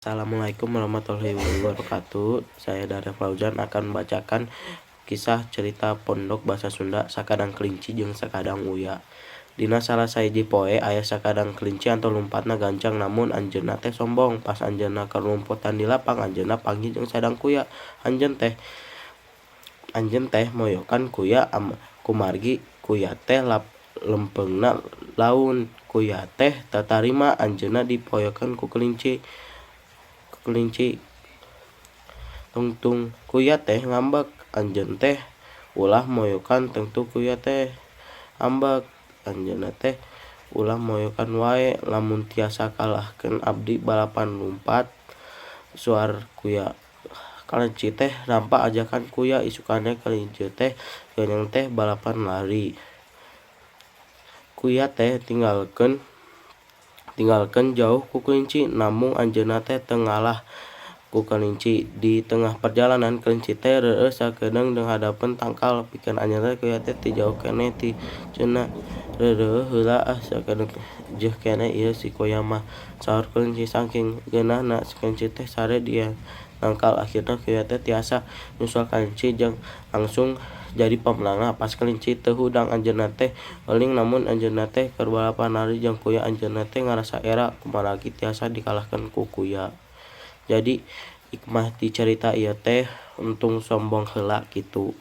Assalamualaikum warahmatullahi wabarakatuh. Saya Dara Fauzan akan membacakan kisah cerita pondok bahasa Sunda Sakadang Kelinci jeung Sakadang Uya. Dina salah sahiji poe aya sakadang kelinci anu lumpatna gancang namun anjeunna teh sombong. Pas anjeunna kelumputan di lapang, anjeunna panggih jeung sadang kuya. Anjeun teh moyokan kuya kumargi kuya teh lempeungna laun. Kuya teh tatarima anjeunna dipoyokeun ku kelinci. Tungtung kuya teh ngambek, anjeun teh ulah moyokan tungtung kuya teh ambek. Anjeunna teh ulah moyokan wae lamun tiasa kalahkeun abdi balapan lumpat. Suar kuya kelinci teh nampa ajakan kuya, isukana kelinci teh geunyeung teh balapan lari. Kuya teh tinggalkeun jauh ku kelinci, namung anjeunna teh teu ngalah ku kelinci. Di tengah perjalanan kelinci teh reueus sakedeung hadapeun tangkal, pikeun anjeunna kuya teh ti jauh keneh ti cenah. "Reureuh heula sakedeung jeuh keneh ieu si kuya mah," saur kelinci. Saking geunahna kelinci teh sare dia nangkal. Akhirna kuya teh tiasa nyusul kelinci jeung langsung jadi pemenangna. Pas kelinci teu hudang anjeunna teh eling namun anjeunna teh keur balapan lari jeung kuya, anjeunna teh ngarasa era kumaragi tiasa dikalahkeun ku kuya. Jadi hikmah ti carita ieu teh untung sombong heula kitu.